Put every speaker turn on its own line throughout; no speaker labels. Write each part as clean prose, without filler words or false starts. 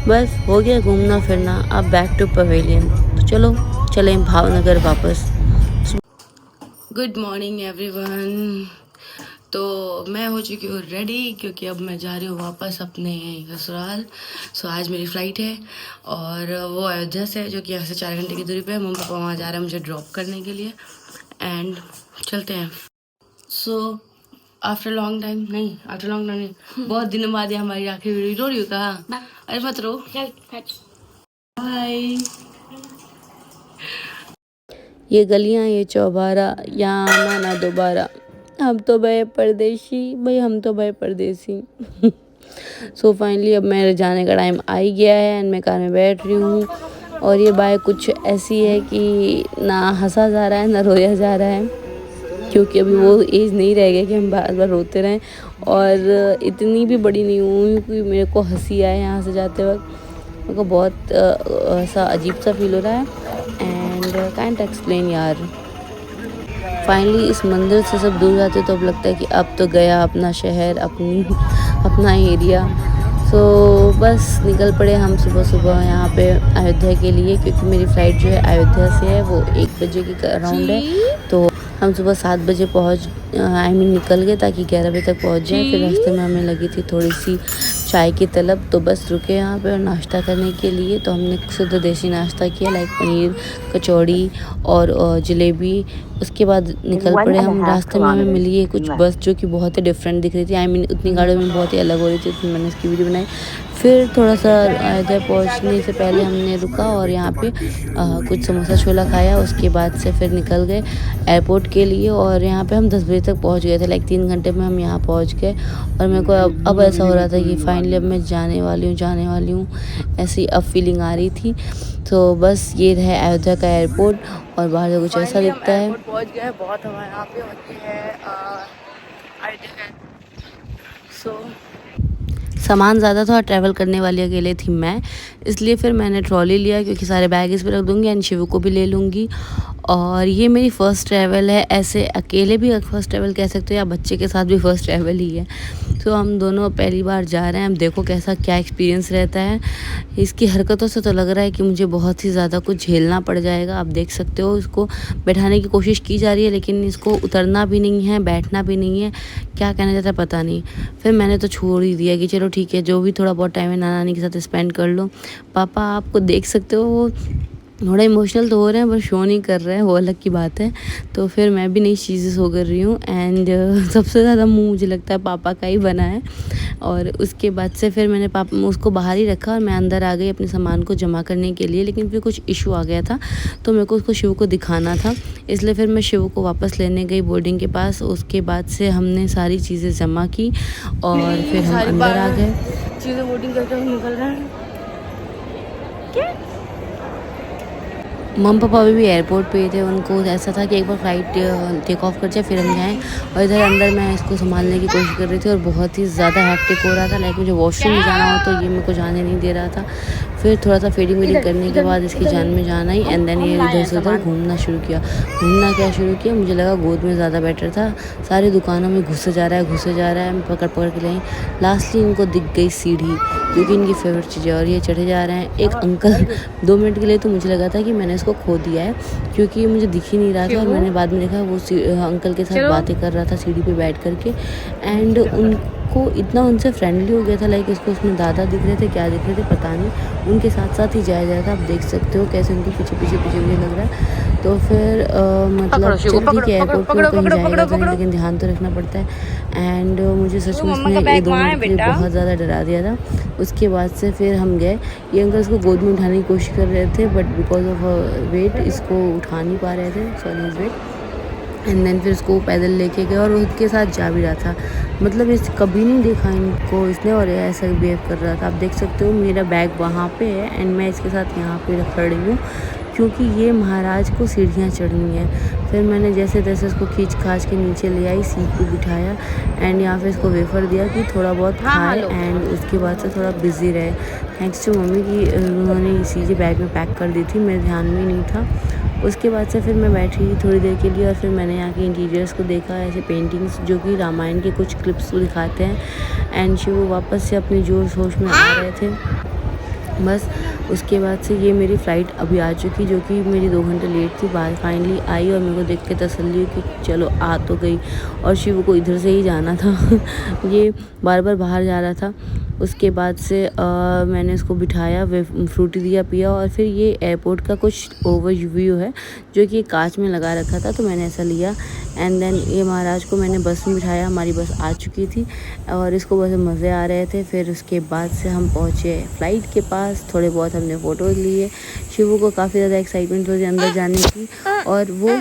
बस हो गया घूमना फिरना, अब बैक टू पवेलियन। तो चलो चलें भावनगर वापस। Good morning everyone. तो मैं हो चुकी हूँ रेडी, क्योंकि अब मैं जा रही हूँ वापस अपने ससुराल। सो आज मेरी फ़्लाइट है और वो अयोध्या से है, जो कि यहाँ से 4 घंटे की दूरी पे है। मम्मी पापा वहाँ जा रहे हैं मुझे ड्रॉप करने के लिए एंड चलते हैं। सो आफ्टर लॉन्ग टाइम नहीं, बहुत दिनों बाद ये हमारी आखिरी वीडियो। रो रही हूँ कहाँ? अरे मत रो। बाय। ये गलियां, ये चौबारा, यहाँ आना ना दोबारा। हम तो भय परदेसी, भाई हम तो भय परदेसी। सो फाइनली अब मेरे जाने का टाइम आ ही गया है एंड मैं कार में बैठ रही हूँ। और ये बाइक कुछ ऐसी है कि ना हंसा जा रहा है ना रोया जा रहा है, क्योंकि अभी वो एज नहीं रह गया कि हम बार बार रोते रहें। और इतनी भी बड़ी नहीं हूँ कि मेरे को हंसी आए यहाँ से जाते वक्त। मेरे को बहुत ऐसा अजीब सा फील हो रहा है एंड काइंट एक्सप्लेन यार। फाइनली इस मंदिर से सब दूर जाते तो अब लगता है कि अब तो गया अपना शहर, अपना एरिया। सो बस निकल पड़े हम सुबह सुबह यहाँ पे अयोध्या के लिए, क्योंकि मेरी फ़्लाइट जो है अयोध्या से है, वो 1 बजे की अराउंड है। तो हम सुबह 7 बजे निकल गए ताकि 11 बजे तक पहुँच जाए। फिर रास्ते में हमें लगी थी थोड़ी सी चाय की तलब, तो बस रुके यहाँ पे और नाश्ता करने के लिए। तो हमने शुद्ध देसी नाश्ता किया, लाइक पनीर कचौड़ी और जलेबी। उसके बाद निकल पड़े हम। रास्ते में हमें मिली है कुछ बस जो कि बहुत ही डिफरेंट दिख रही थी। उतनी गाड़ियों में बहुत ही अलग हो रही थी, तो मैंने उसकी वीडियो बनाई। फिर थोड़ा सा अयोध्या पहुँचने से पहले हमने रुका और यहाँ पे कुछ समोसा छोला खाया। उसके बाद से फिर निकल गए एयरपोर्ट के लिए और यहाँ पे हम 10 बजे तक पहुँच गए थे। लाइक 3 घंटे में हम यहाँ पहुँच गए। और मेरे को अब ऐसा हो रहा था कि फाइनली अब मैं जाने वाली हूँ, ऐसी अब फीलिंग आ रही थी। तो बस ये है अयोध्या का एयरपोर्ट और बाहर से कुछ ऐसा दिखता है। पहुँच गए, बहुत हवा यहाँ पे होती है अयोध्या का। सो सामान ज़्यादा था और ट्रैवल करने वाली अकेले थी मैं, इसलिए फिर मैंने ट्रॉली लिया, क्योंकि सारे बैग इस पर रख दूँगी एंड शिव को भी ले लूँगी। और ये मेरी फ़र्स्ट ट्रैवल है, ऐसे अकेले भी फ़र्स्ट ट्रैवल कह सकते हो या बच्चे के साथ भी फ़र्स्ट ट्रैवल ही है। तो हम दोनों पहली बार जा रहे हैं। हम देखो कैसा क्या एक्सपीरियंस रहता है। इसकी हरकतों से तो लग रहा है कि मुझे बहुत ही ज़्यादा कुछ झेलना पड़ जाएगा। आप देख सकते हो इसको बैठाने की कोशिश की जा रही है, लेकिन इसको उतरना भी नहीं है, बैठना भी नहीं है, क्या कहना चाहता है पता नहीं। फिर मैंने तो छोड़ ही दिया कि चलो ठीक है, जो भी थोड़ा बहुत टाइम है नाना नानी के साथ स्पेंड कर लो। पापा आपको देख सकते हो वो थोड़ा इमोशनल तो हो रहे हैं, बस शो नहीं कर रहे हैं, वो अलग की बात है। तो फिर मैं भी नई चीज़ें शो कर रही हूँ एंड सबसे ज़्यादा मुंह मुझे लगता है पापा का ही बना है। और उसके बाद से फिर मैंने उसको बाहर ही रखा और मैं अंदर आ गई अपने सामान को जमा करने के लिए। लेकिन फिर कुछ इशू आ गया था, तो मेरे को उसको शिव को दिखाना था, इसलिए फिर मैं शिव को वापस लेने गई बोर्डिंग के पास। उसके बाद से हमने सारी चीज़ें जमा की और फिर हम अंदर आ गए। चीज़ें बोर्डिंग करके हम निकल रहे हैं। मम्मी पापा अभी भी एयरपोर्ट पे थे। उनको ऐसा था कि एक बार फ़्लाइट टेक ऑफ कर जाए फिर हम जाएँ। और इधर अंदर मैं इसको संभालने की कोशिश कर रही थी और बहुत ही ज़्यादा हैक्टिक हो रहा था। लाइक मुझे वॉशरूम में जाना हो तो ये मेरे को जाने नहीं दे रहा था। फिर थोड़ा सा फीडिंग वीडिंग करने के बाद इसकी जान में जान आई एंड देन ये इधर से उधर घूमना शुरू किया। मुझे लगा गोद में ज़्यादा बेटर था। सारी दुकानों में घुसे जा रहा है, मैं पकड़ के लाई। लास्टली इनको दिख गई सीढ़ी, क्योंकि इनकी फेवरेट चीज़ है, और ये चढ़े जा रहे हैं। एक अंकल 2 मिनट के लिए तो मुझे लगा था कि मैंने इसको खो दिया है, क्योंकि मुझे दिख ही नहीं रहा था। और मैंने बाद में देखा वो अंकल के साथ बातें कर रहा था सीढ़ी पे बैठ करके एंड उनको इतना उनसे फ्रेंडली हो गया था। लाइक इसको उसमें दादा दिख रहे थे, क्या दिख रहे थे पता नहीं। उनके साथ साथ ही जाया जाता, आप देख सकते हो कैसे उनके पीछे मुझे लग रहा है। तो फिर मतलब चलो ठीक है, एयरपोर्ट पर कहीं जाएगा तो नहीं, लेकिन ध्यान तो रखना पड़ता है। एंड मुझे सच में इसने 1-2 मिनट के लिए बहुत ज़्यादा डरा दिया था। उसके बाद से फिर हम गए। ये अंकल इसको गोद में उठाने की कोशिश कर रहे थे, बट बिकॉज ऑफ वेट इसको उठा नहीं पा रहे थे, सॉरी वेट। एंड देन फिर उसको पैदल लेके गए और उसके साथ जा भी रहा था। मतलब इस कभी नहीं देखा इनको इसने, और ऐसा बिहेव कर रहा था। आप देख सकते हो मेरा बैग वहाँ पे है एंड मैं इसके साथ यहाँ पे खड़ी हूँ, क्योंकि ये महाराज को सीढ़ियाँ चढ़नी है। फिर मैंने जैसे तैसे उसको खींच खाच के नीचे ले आई, सीट पे बिठाया एंड यहाँ पे इसको वेफर दिया कि थोड़ा बहुत खाए एंड उसके बाद से थोड़ा बिजी रहे। थैंक्स टू मम्मी कि उन्होंने ये चीज़ें बैग में पैक कर दी थी, मेरे ध्यान में नहीं था। उसके बाद से फिर मैं बैठी थोड़ी देर के लिए और फिर मैंने यहाँ के इंटीरियर्स को देखा, ऐसे पेंटिंग्स जो कि रामायण के कुछ क्लिप्स को दिखाते हैं। एंड शिव वापस से अपनी जोश होश में आ रहे थे। बस उसके बाद से ये मेरी फ़्लाइट अभी आ चुकी, जो कि मेरी 2 घंटे लेट थी। बाहर फाइनली आई और मेरे को देख के तसल्ली हुई कि चलो आ तो गई। और शिव को इधर से ही जाना था ये बार बार बाहर जा रहा था। उसके बाद से मैंने इसको बिठाया, वे फ्रूटी दिया, पिया। और फिर ये एयरपोर्ट का कुछ ओवरव्यू है जो कि कांच में लगा रखा था, तो मैंने ऐसा लिया। एंड देन ये महाराज को मैंने बस में बिठाया, हमारी बस आ चुकी थी और इसको बस मज़े आ रहे थे। फिर उसके बाद से हम पहुँचे फ़्लाइट के पास, थोड़े बहुत हमने फ़ोटोज़ लिए। शिवू को काफ़ी ज़्यादा एक्साइटमेंट हुई अंदर जाने की और वो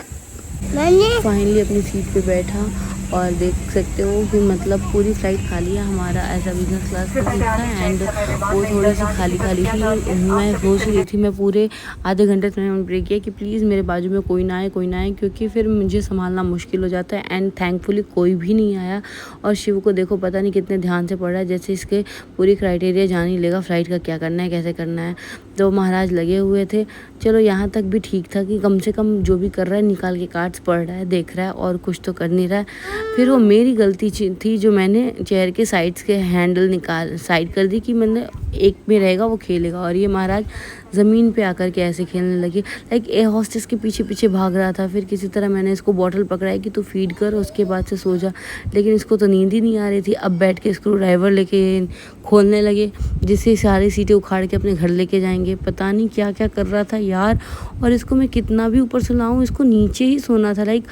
फाइनली अपनी सीट पे बैठा। और देख सकते हो कि मतलब पूरी फ़्लाइट खाली है। हमारा ऐसा बिजनेस क्लास का सीट था एंड वो थोड़ी सी खाली खाली थी। मैं सोच रही थी, मैं पूरे आधे घंटे से मैंने ब्रेक किया कि प्लीज़ मेरे बाजू में कोई ना आए, कोई ना आए, क्योंकि फिर मुझे संभालना मुश्किल हो जाता है। एंड थैंकफुली कोई भी नहीं आया। और शिव को देखो पता नहीं कितने ध्यान से पढ़ रहा है, जैसे इसके पूरी क्राइटेरिया जान ही लेगा फ़्लाइट का क्या करना है, कैसे करना है। तो महाराज लगे हुए थे। चलो यहाँ तक भी ठीक था कि कम से कम जो भी कर रहा है निकाल के कार्ड्स पढ़ रहा है, देख रहा है और कुछ तो कर नहीं रहा है। फिर वो मेरी गलती थी जो मैंने चेयर के साइड्स के हैंडल साइड कर दी कि मैंने एक में रहेगा वो खेलेगा। और ये महाराज ज़मीन पे आकर के ऐसे खेलने लगे, लाइक एयर हॉस्टेस के पीछे पीछे भाग रहा था। फिर किसी तरह मैंने इसको बॉटल पकड़ाई कि तू फीड कर, उसके बाद से सो जा। लेकिन इसको तो नींद ही नहीं आ रही थी। अब बैठ के स्क्रू ड्राइवर लेके खोलने लगे, जिससे सारी सीटें उखाड़ के अपने घर लेके जाएंगे। पता नहीं क्या क्या कर रहा था यार। और इसको मैं कितना भी ऊपर सुलाऊं, इसको नीचे ही सोना था। लाइक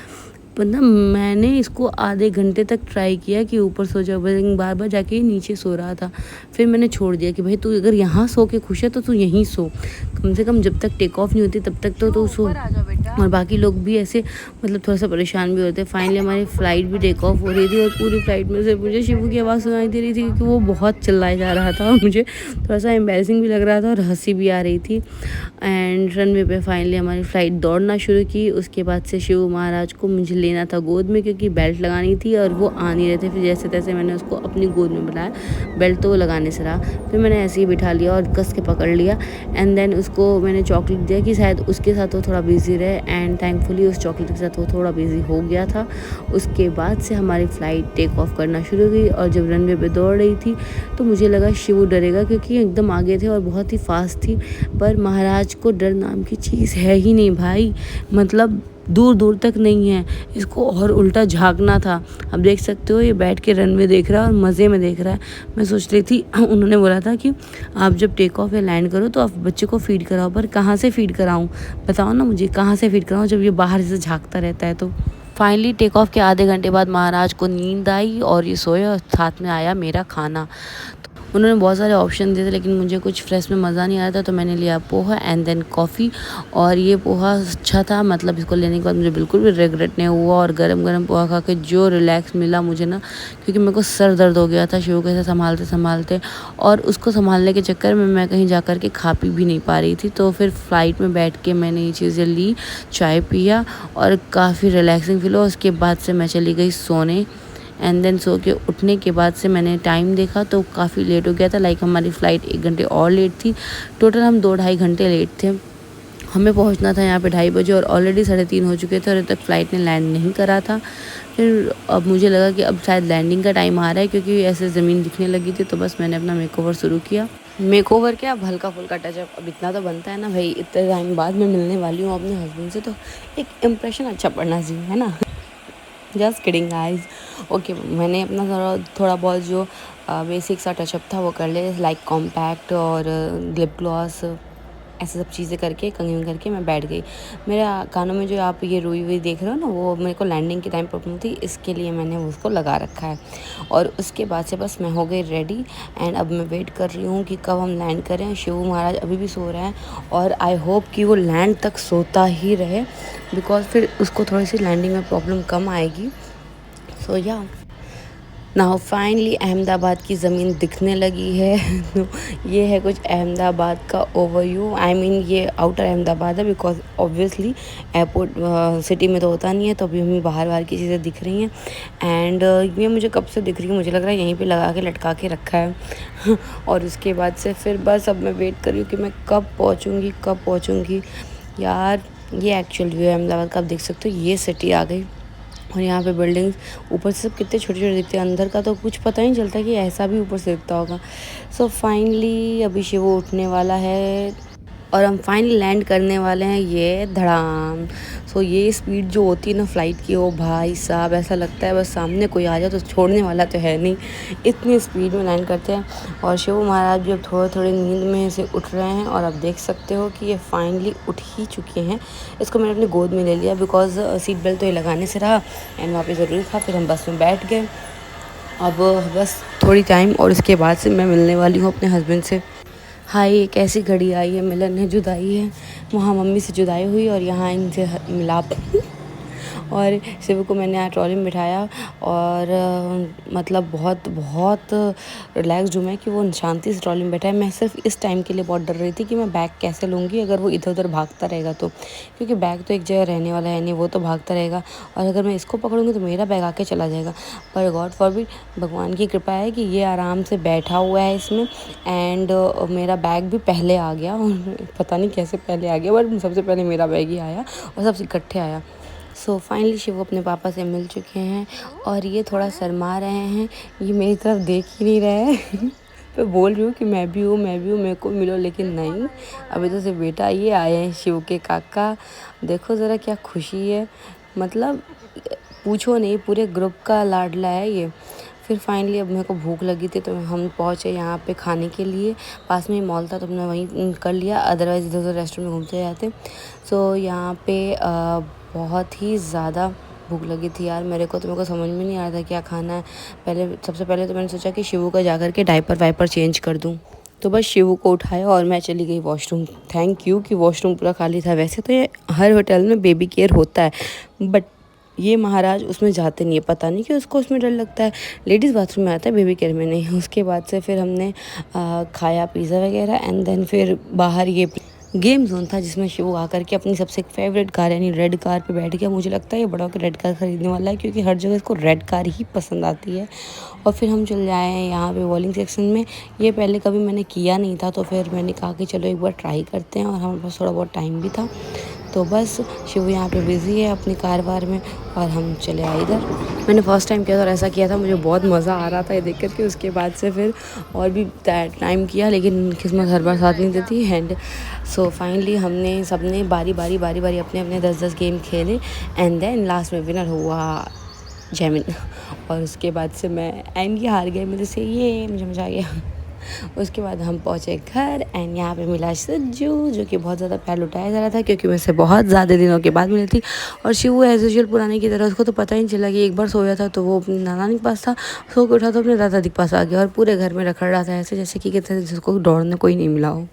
मतलब मैंने इसको आधे घंटे तक ट्राई किया कि ऊपर सो जाओ, बार बार जाके नीचे सो रहा था। फिर मैंने छोड़ दिया कि भाई तू अगर यहाँ सो के खुश है तो तू यहीं सो, कम से कम जब तक टेक ऑफ नहीं होती तब तक तो तू सो। और बाकी लोग भी ऐसे मतलब थोड़ा सा परेशान भी होते। फाइनली हमारी फ़्लाइट भी टेक ऑफ हो रही थी और पूरी फ़्लाइट में से मुझे शिवू की आवाज़ सुनाई दे रही थी क्योंकि वो बहुत चिल्लाया जा रहा था और मुझे थोड़ा सा एम्बैरेसिंग भी लग रहा था और हंसी भी आ रही थी। एंड रनवे पे फाइनली हमारी फ़्लाइट दौड़ना शुरू की। उसके बाद से शिव महाराज को मुझे लेना था गोद में, क्योंकि बेल्ट लगानी थी और वो आ नहीं रहे थे। फिर जैसे तैसे मैंने उसको अपनी गोद में बुलाया, बेल्ट तो वो लगाने से रहा। फिर मैंने ऐसे ही बिठा लिया और कस के पकड़ लिया। एंड देन उसको मैंने चॉकलेट दिया कि शायद उसके साथ वो थोड़ा बिजी रहे। एंड थैंकफुली उस चॉकलेट के साथ वो थोड़ा बिजी हो गया था। उसके बाद से हमारी फ़्लाइट टेक ऑफ करना शुरू हुई और जब रनवे पे दौड़ रही थी तो मुझे लगा शिव डरेगा, क्योंकि एकदम आगे थे और बहुत ही फास्ट थी। पर महाराज को डर नाम की चीज़ है ही नहीं भाई, मतलब दूर दूर तक नहीं है। इसको और उल्टा झांकना था। अब देख सकते हो ये बैठ के रनवे देख रहा है और मज़े में देख रहा है। मैं सोच रही थी उन्होंने बोला था कि आप जब टेक ऑफ या लैंड करो तो आप बच्चे को फीड कराओ, पर कहाँ से फीड कराऊँ, बताओ ना मुझे, कहाँ से फीड कराऊँ जब ये बाहर से झांकता रहता है। तो फाइनली टेक ऑफ के आधे घंटे बाद महाराज को नींद आई और ये सोया और साथ में आया मेरा खाना। उन्होंने बहुत सारे ऑप्शन दिए थे लेकिन मुझे कुछ फ्रेश में मज़ा नहीं आया था, तो मैंने लिया पोहा एंड देन कॉफ़ी। और ये पोहा अच्छा था, मतलब इसको लेने के बाद मुझे बिल्कुल भी रिग्रेट नहीं हुआ। और गरम गरम पोहा खा के जो रिलैक्स मिला मुझे ना, क्योंकि मेरे को सर दर्द हो गया था शिव के साथ संभालते संभालते, और उसको संभालने के चक्कर में मैं कहीं जा कर के खा पी भी नहीं पा रही थी। तो फिर फ़्लाइट में बैठ के मैंने ये चीज़ें ली, चाय पिया और काफ़ी रिलैक्सिंग फील हुआ। उसके बाद से मैं चली गई सोने। एंड देन सो के उठने के बाद से मैंने टाइम देखा तो काफ़ी लेट हो गया था। लाइक हमारी फ़्लाइट 1 घंटे और लेट थी। टोटल हम 2-2.5 घंटे लेट थे। हमें पहुंचना था यहाँ पे 2:30 बजे और ऑलरेडी 3:30 हो चुके थे और अभी तक फ़्लाइट ने लैंड नहीं करा था। फिर अब मुझे लगा कि अब शायद लैंडिंग का टाइम आ रहा है, क्योंकि ऐसे ज़मीन दिखने लगी थी। तो बस मैंने अपना मेकओवर शुरू किया। मेकओवर क्या, अब हल्का फुल्का टचअप, अब इतना तो बनता है ना भाई, इतने टाइम बाद में मिलने वाली हूँ अपने हस्बैंड से, तो एक इम्प्रेशन अच्छा पड़ना चाहिए, है ना। Just kidding guys. ओके, मैंने अपना थोड़ा बहुत जो बेसिक सा टचअप था वो कर ले, लाइक कॉम्पैक्ट और लिप ग्लॉस, ऐसे सब चीज़ें करके कंघी करके मैं बैठ गई। मेरे कानों में जो आप ये रुई हुई देख रहे हो ना, वो मेरे को लैंडिंग के टाइम प्रॉब्लम थी, इसके लिए मैंने उसको लगा रखा है। और उसके बाद से बस मैं हो गई रेडी। एंड अब मैं वेट कर रही हूँ कि कब हम लैंड करें। शिव महाराज अभी भी सो रहे हैं और आई होप कि वो लैंड तक सोता ही रहे, बिकॉज फिर उसको थोड़ी सी लैंडिंग में प्रॉब्लम कम आएगी। सो या नाउ फाइनली अहमदाबाद की ज़मीन दिखने लगी है। तो ये है कुछ अहमदाबाद का ओवरव्यू। आई मीन ये आउटर अहमदाबाद है, बिकॉज ऑब्वियसली एयरपोर्ट सिटी में तो होता नहीं है, तो अभी हमें बाहर की चीज़ें दिख रही हैं। एंड ये मुझे कब से दिख रही है, मुझे लग रहा है यहीं पे लगा के लटका के रखा है। और उसके बाद से फिर बस अब मैं वेट कर रही हूँ कि मैं कब पहुँचूँगी यार। ये एक्चुअल व्यू है अहमदाबाद का, आप देख सकते हो, ये सिटी आ गई। और यहाँ पे बिल्डिंग्स ऊपर से सब कितने छोटे छोटे दिखते हैं, अंदर का तो कुछ पता ही नहीं चलता कि ऐसा भी ऊपर से दिखता होगा। सो फाइनली अभी शिव उठने वाला है और हम फाइनली लैंड करने वाले हैं ये धड़ाम। सो ये स्पीड जो होती है ना फ्लाइट की, ओ भाई साहब ऐसा लगता है बस सामने कोई आ जाए तो छोड़ने वाला तो है नहीं, इतनी स्पीड में लैंड करते हैं। और शिव महाराज भी अब थोड़े थोड़े नींद में से उठ रहे हैं और अब देख सकते हो कि ये फाइनली उठ ही चुके हैं। इसको मैंने अपनी गोद में ले लिया बिकॉज सीट बेल्ट तो ये लगाने से रहा एंड वहाँ पे ज़रूरी था। फिर हम बस में बैठ गए। अब बस थोड़ी टाइम और इसके बाद से मैं मिलने वाली हूँ अपने हस्बैंड से। हाय, एक ऐसी घड़ी आई है, मिलन है, जुदाई है। वहाँ मम्मी से जुदाई हुई और यहाँ इनसे मिलाप और शिव को मैंने यहाँ ट्रॉली में बिठाया और मतलब बहुत बहुत रिलैक्सड हूँ मैं कि वो शांति से ट्रॉली में बैठा है। मैं सिर्फ इस टाइम के लिए बहुत डर रही थी कि मैं बैग कैसे लूँगी अगर वो इधर उधर भागता रहेगा तो, क्योंकि बैग तो एक जगह रहने वाला है नहीं, वो तो भागता रहेगा और अगर मैं इसको पकड़ूँगी तो मेरा बैग आके चला जाएगा। पर गॉड फॉरबिड, भगवान की कृपा है कि ये आराम से बैठा हुआ है इसमें एंड मेरा बैग भी पहले आ गया और पता नहीं कैसे पहले आ गया, बट सबसे पहले मेरा बैग ही आया और सबसे इकट्ठे आया। सो फाइनली शिव अपने पापा से मिल चुके हैं और ये थोड़ा शर्मा रहे हैं, ये मेरी तरफ देख ही नहीं रहे हैं मैं बोल रही हूँ कि मैं भी हूँ मेरे को मिलो, लेकिन नहीं, अभी तो सिर्फ बेटा ये आए हैं शिव के काका। देखो ज़रा क्या खुशी है, मतलब पूछो नहीं, पूरे ग्रुप का लाडला है ये। फिर फाइनली अब मेरे को भूख लगी थी तो हम पहुँचे यहाँ पे खाने के लिए। पास में ही मॉल था तो हमने वहीं कर लिया, अदरवाइज़ इधर उधर रेस्टोरेंट में घूमते जाते। सो यहाँ पे बहुत ही ज़्यादा भूख लगी थी यार मेरे को, तो मेरे को समझ में नहीं आ रहा था क्या खाना है। सबसे पहले तो मैंने सोचा कि शिवू का जा कर के डायपर वाइपर चेंज कर दूँ, तो बस शिवू को उठाया और मैं चली गई वॉशरूम। थैंक यू कि वॉशरूम पूरा खाली था। वैसे तो ये हर होटल में बेबी केयर होता है, बट ये महाराज उसमें जाते नहीं है, पता नहीं कि उसको उसमें डर लगता है। लेडीज़ बाथरूम में आता है, बेबी केयर में नहीं। उसके बाद से फिर हमने खाया पिज़्ज़ा वगैरह एंड देन फिर बाहर ये गेम जोन था जिसमें शिव आकर के अपनी सबसे फेवरेट कार यानी रेड कार पे बैठ गया। मुझे लगता है ये बड़ा होकर रेड कार खरीदने वाला है क्योंकि हर जगह इसको रेड कार ही पसंद आती है। और फिर हम चले आए हैं यहाँ पे बॉलिंग सेक्शन में। ये पहले कभी मैंने किया नहीं था तो फिर मैंने कहा कि चलो एक बार ट्राई करते हैं और हमारे पास थोड़ा बहुत टाइम भी था, तो बस शिव यहाँ पे बिज़ी है अपनी कारवार में और हम चले आए इधर। मैंने फर्स्ट टाइम किया था और ऐसा किया था, मुझे बहुत मज़ा आ रहा था ये देख करके। उसके बाद से फिर और भी टाइम किया लेकिन किस्मत हर बार साथ नहीं देती। एंड सो फाइनली हमने सबने बारी बारी अपने अपने 10-10 गेम खेले एंड देन लास्ट में विनर हुआ जैमिन। और उसके बाद से मैं एंड ये हार गए मेरे से, ये मुझे मज़ा आ गया। उसके बाद हम पहुँचे घर एंड यहाँ पे मिला सज्जू, जो कि बहुत ज़्यादा प्यार लुटाया जा रहा था क्योंकि मैं से बहुत ज़्यादा दिनों के बाद मिली थी। और शिवू एज यूजुअल पुराने की तरह, उसको तो पता ही नहीं चला कि एक बार सोया था तो वो अपने नाना के पास था, सो के उठा तो अपने दादा के पास आ गया और पूरे घर में रखड़ रहा था ऐसे जैसे कि कहते हैं जिसको दौड़ने कोई नहीं मिला हो।